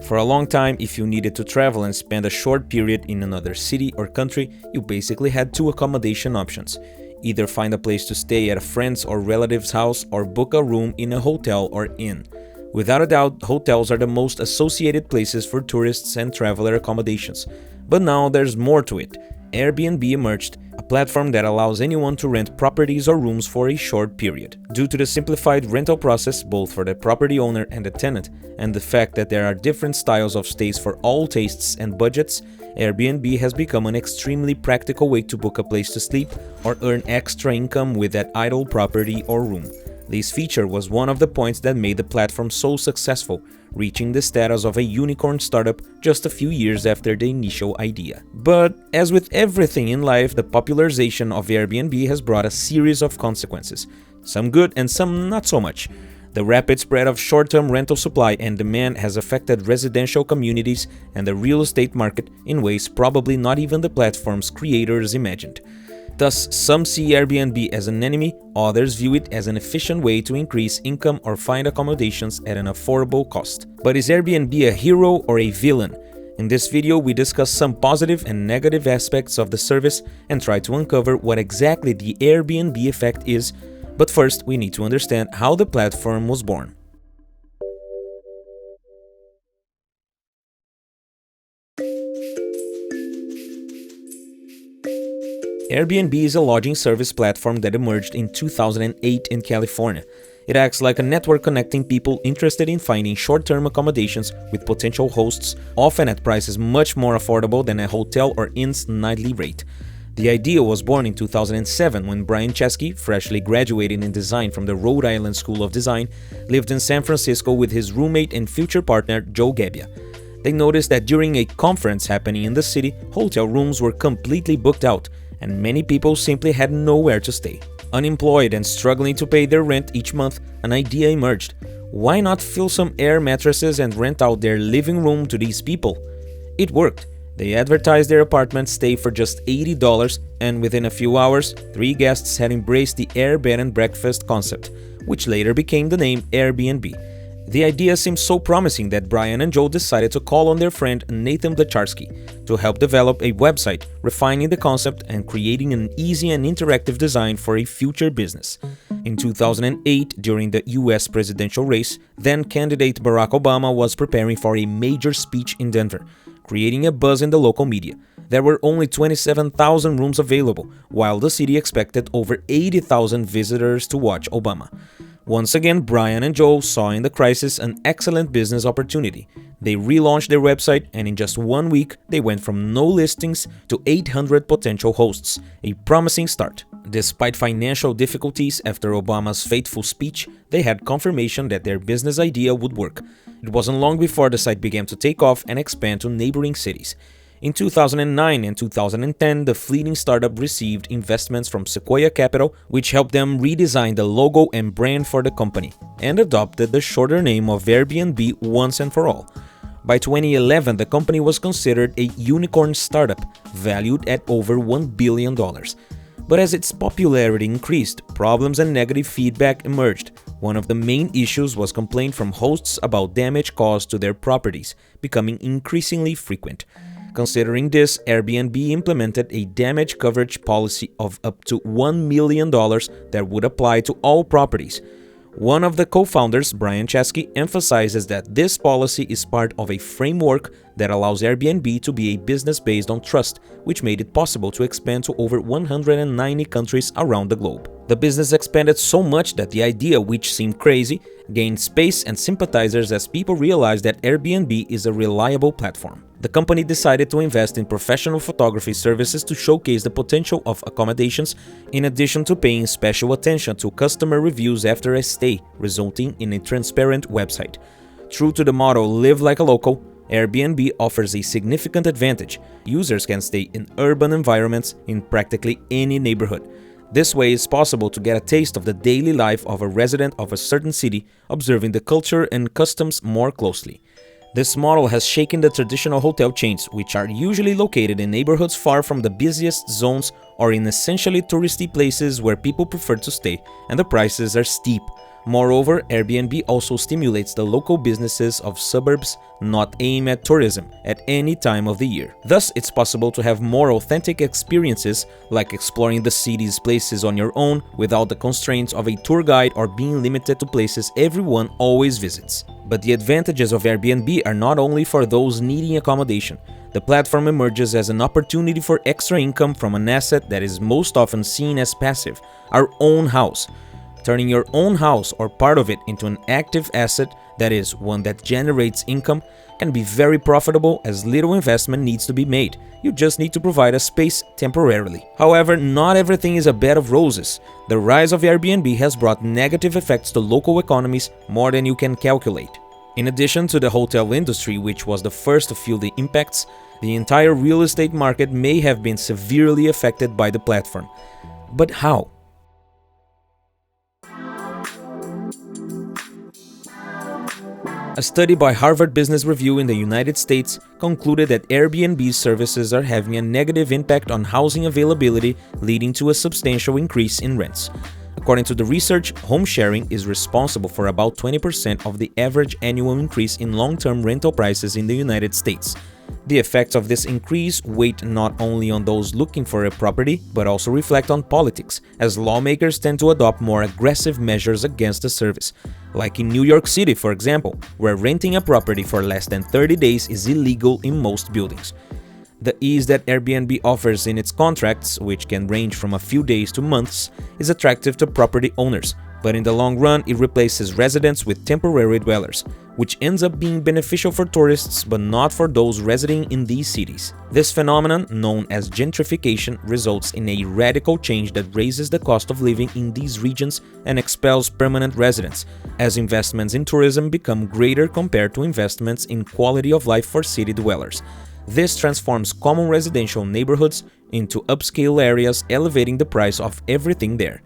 For a long time, if you needed to travel and spend a short period in another city or country, you basically had two accommodation options. Either find a place to stay at a friend's or relative's house or book a room in a hotel or inn. Without a doubt, hotels are the most associated places for tourists and traveler accommodations. But now there's more to it. Airbnb emerged, a platform that allows anyone to rent properties or rooms for a short period. Due to the simplified rental process both for the property owner and the tenant, and the fact that there are different styles of stays for all tastes and budgets, Airbnb has become an extremely practical way to book a place to sleep or earn extra income with that idle property or room. This feature was one of the points that made the platform so successful, reaching the status of a unicorn startup just a few years after the initial idea. But as with everything in life, the popularization of Airbnb has brought a series of consequences, some good and some not so much. The rapid spread of short-term rental supply and demand has affected residential communities and the real estate market in ways probably not even the platform's creators imagined. Thus, some see Airbnb as an enemy, others view it as an efficient way to increase income or find accommodations at an affordable cost. But is Airbnb a hero or a villain? In this video, we discuss some positive and negative aspects of the service and try to uncover what exactly the Airbnb effect is. But first, we need to understand how the platform was born. Airbnb is a lodging service platform that emerged in 2008 in California. It acts like a network connecting people interested in finding short-term accommodations with potential hosts, often at prices much more affordable than a hotel or inn's nightly rate. The idea was born in 2007 when Brian Chesky, freshly graduated in design from the Rhode Island School of Design, lived in San Francisco with his roommate and future partner Joe Gebbia. They noticed that during a conference happening in the city, hotel rooms were completely booked out, and many people simply had nowhere to stay. Unemployed and struggling to pay their rent each month, an idea emerged. Why not fill some air mattresses and rent out their living room to these people? It worked. They advertised their apartment stay for just $80, and within a few hours, 3 guests had embraced the air bed and breakfast concept, which later became the name Airbnb. The idea seemed so promising that Brian and Joe decided to call on their friend Nathan Blacharski to help develop a website, refining the concept and creating an easy and interactive design for a future business. In 2008, during the US presidential race, then candidate Barack Obama was preparing for a major speech in Denver, creating a buzz in the local media. There were only 27,000 rooms available, while the city expected over 80,000 visitors to watch Obama. Once again, Brian and Joe saw in the crisis an excellent business opportunity. They relaunched their website, and in just 1 week, they went from no listings to 800 potential hosts, a promising start. Despite financial difficulties after Obama's fateful speech, they had confirmation that their business idea would work. It wasn't long before the site began to take off and expand to neighboring cities. In 2009 and 2010, the fleeting startup received investments from Sequoia Capital, which helped them redesign the logo and brand for the company, and adopted the shorter name of Airbnb once and for all. By 2011, the company was considered a unicorn startup, valued at over $1 billion. But as its popularity increased, problems and negative feedback emerged. One of the main issues was complaints from hosts about damage caused to their properties, becoming increasingly frequent. Considering this, Airbnb implemented a damage coverage policy of up to $1 million that would apply to all properties. One of the co-founders, Brian Chesky, emphasizes that this policy is part of a framework that allows Airbnb to be a business based on trust, which made it possible to expand to over 190 countries around the globe. The business expanded so much that the idea, which seemed crazy, gained space and sympathizers as people realized that Airbnb is a reliable platform. The company decided to invest in professional photography services to showcase the potential of accommodations, in addition to paying special attention to customer reviews after a stay, resulting in a transparent website. True to the motto "Live like a local," Airbnb offers a significant advantage. Users can stay in urban environments in practically any neighborhood. This way, it's possible to get a taste of the daily life of a resident of a certain city, observing the culture and customs more closely. This model has shaken the traditional hotel chains, which are usually located in neighborhoods far from the busiest zones or in essentially touristy places where people prefer to stay, and the prices are steep. Moreover, Airbnb also stimulates the local businesses of suburbs not aimed at tourism at any time of the year. Thus, it's possible to have more authentic experiences, like exploring the city's places on your own without the constraints of a tour guide or being limited to places everyone always visits. But the advantages of Airbnb are not only for those needing accommodation. The platform emerges as an opportunity for extra income from an asset that is most often seen as passive, our own house. Turning your own house or part of it into an active asset, that is, one that generates income, can be very profitable as little investment needs to be made. You just need to provide a space temporarily. However, not everything is a bed of roses. The rise of Airbnb has brought negative effects to local economies more than you can calculate. In addition to the hotel industry, which was the first to feel the impacts, the entire real estate market may have been severely affected by the platform. But how? A study by Harvard Business Review in the United States concluded that Airbnb services are having a negative impact on housing availability, leading to a substantial increase in rents. According to the research, home sharing is responsible for about 20% of the average annual increase in long-term rental prices in the United States. The effects of this increase weigh not only on those looking for a property, but also reflect on politics, as lawmakers tend to adopt more aggressive measures against the service. Like in New York City, for example, where renting a property for less than 30 days is illegal in most buildings. The ease that Airbnb offers in its contracts, which can range from a few days to months, is attractive to property owners, but in the long run it replaces residents with temporary dwellers, which ends up being beneficial for tourists but not for those residing in these cities. This phenomenon, known as gentrification, results in a radical change that raises the cost of living in these regions and expels permanent residents, as investments in tourism become greater compared to investments in quality of life for city dwellers. This transforms common residential neighborhoods into upscale areas, elevating the price of everything there.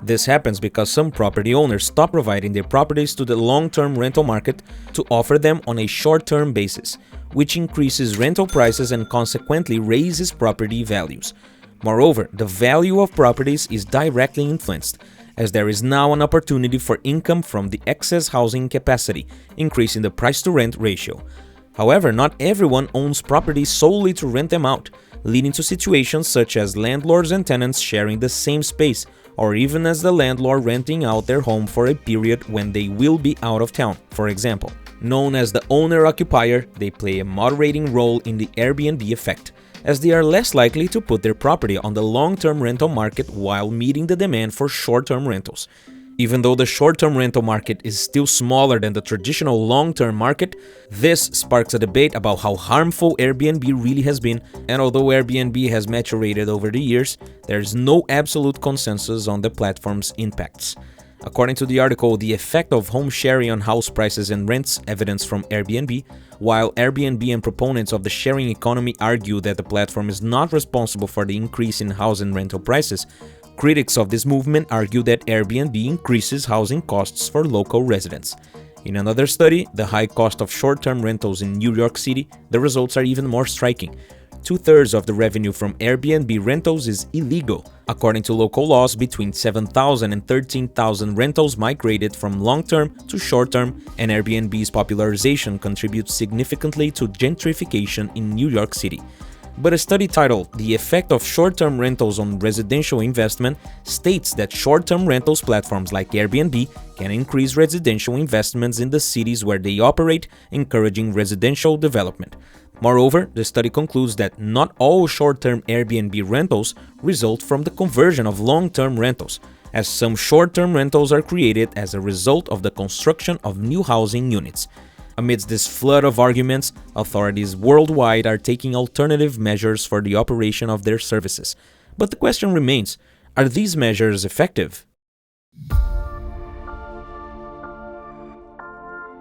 This happens because some property owners stop providing their properties to the long-term rental market to offer them on a short-term basis, which increases rental prices and consequently raises property values. Moreover, the value of properties is directly influenced, as there is now an opportunity for income from the excess housing capacity, increasing the price-to-rent ratio. However, not everyone owns properties solely to rent them out, leading to situations such as landlords and tenants sharing the same space, or even as the landlord renting out their home for a period when they will be out of town, for example. Known as the owner-occupier, they play a moderating role in the Airbnb effect, as they are less likely to put their property on the long-term rental market while meeting the demand for short-term rentals. Even though the short-term rental market is still smaller than the traditional long-term market, this sparks a debate about how harmful Airbnb really has been, and although Airbnb has maturated over the years, there is no absolute consensus on the platform's impacts. According to the article, The Effect of Home Sharing on House Prices and Rents, Evidence from Airbnb, while Airbnb and proponents of the sharing economy argue that the platform is not responsible for the increase in house and rental prices, critics of this movement argue that Airbnb increases housing costs for local residents. In another study, The High Cost of Short-Term Rentals in New York City, the results are even more striking. 2/3 of the revenue from Airbnb rentals is illegal. According to local laws, between 7,000 and 13,000 rentals migrated from long-term to short-term, and Airbnb's popularization contributes significantly to gentrification in New York City. But a study titled The Effect of Short-Term Rentals on Residential Investment states that short-term rentals platforms like Airbnb can increase residential investments in the cities where they operate, encouraging residential development. Moreover, the study concludes that not all short-term Airbnb rentals result from the conversion of long-term rentals, as some short-term rentals are created as a result of the construction of new housing units. Amidst this flood of arguments, authorities worldwide are taking alternative measures for the operation of their services. But the question remains, are these measures effective?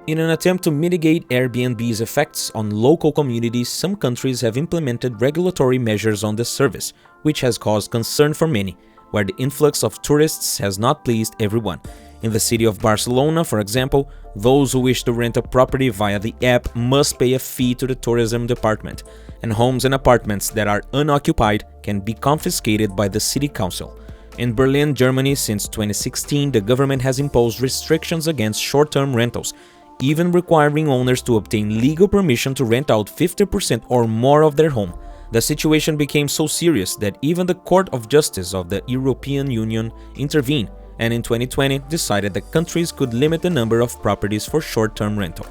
In an attempt to mitigate Airbnb's effects on local communities, some countries have implemented regulatory measures on this service, which has caused concern for many, where the influx of tourists has not pleased everyone. In the city of Barcelona, for example, those who wish to rent a property via the app must pay a fee to the tourism department, and homes and apartments that are unoccupied can be confiscated by the city council. In Berlin, Germany, since 2016, the government has imposed restrictions against short-term rentals, even requiring owners to obtain legal permission to rent out 50% or more of their home. The situation became so serious that even the Court of Justice of the European Union intervened, and in 2020 decided that countries could limit the number of properties for short-term rental.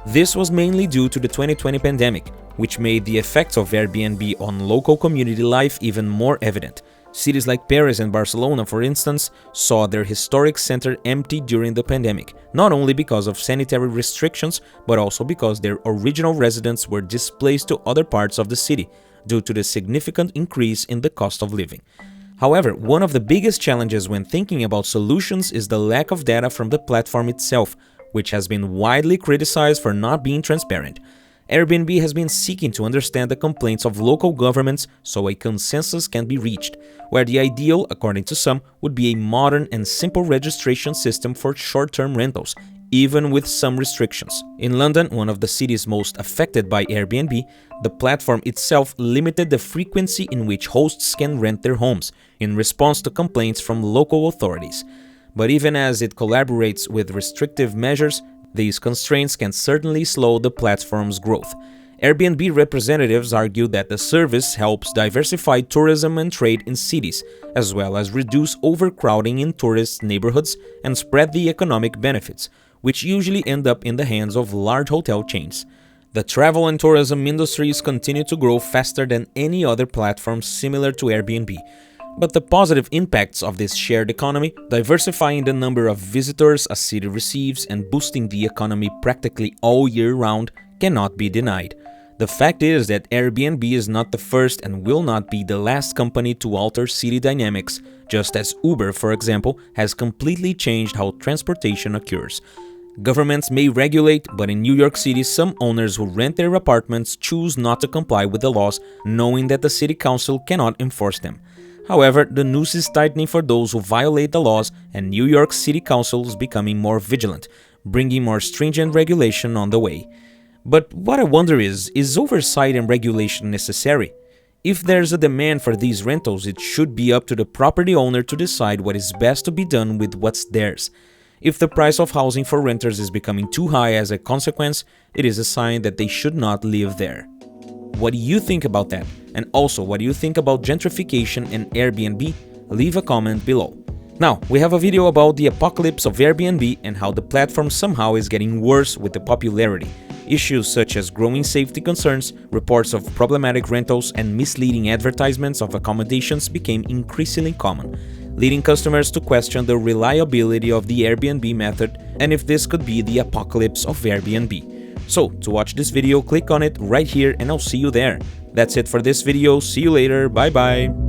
This was mainly due to the 2020 pandemic, which made the effects of Airbnb on local community life even more evident. Cities like Paris and Barcelona, for instance, saw their historic center empty during the pandemic, not only because of sanitary restrictions, but also because their original residents were displaced to other parts of the city due to the significant increase in the cost of living. However, one of the biggest challenges when thinking about solutions is the lack of data from the platform itself, which has been widely criticized for not being transparent. Airbnb has been seeking to understand the complaints of local governments so a consensus can be reached, where the ideal, according to some, would be a modern and simple registration system for short-term rentals, even with some restrictions. In London, one of the cities most affected by Airbnb, the platform itself limited the frequency in which hosts can rent their homes, in response to complaints from local authorities. But even as it collaborates with restrictive measures, these constraints can certainly slow the platform's growth. Airbnb representatives argue that the service helps diversify tourism and trade in cities, as well as reduce overcrowding in tourist neighborhoods and spread the economic benefits, which usually end up in the hands of large hotel chains. The travel and tourism industries continue to grow faster than any other platform similar to Airbnb. But the positive impacts of this shared economy, diversifying the number of visitors a city receives and boosting the economy practically all year round, cannot be denied. The fact is that Airbnb is not the first and will not be the last company to alter city dynamics, just as Uber, for example, has completely changed how transportation occurs. Governments may regulate, but in New York City, some owners who rent their apartments choose not to comply with the laws, knowing that the city council cannot enforce them. However, the noose is tightening for those who violate the laws, and New York City Council is becoming more vigilant, bringing more stringent regulation on the way. But what I wonder is oversight and regulation necessary? If there's a demand for these rentals, it should be up to the property owner to decide what is best to be done with what's theirs. If the price of housing for renters is becoming too high as a consequence, it is a sign that they should not live there. What do you think about that? And also, what do you think about gentrification and Airbnb? Leave a comment below. Now, we have a video about the apocalypse of Airbnb and how the platform somehow is getting worse with the popularity. Issues such as growing safety concerns, reports of problematic rentals, and misleading advertisements of accommodations became increasingly common, leading customers to question the reliability of the Airbnb method and if this could be the apocalypse of Airbnb. So, to watch this video, click on it right here and I'll see you there. That's it for this video, see you later, bye bye!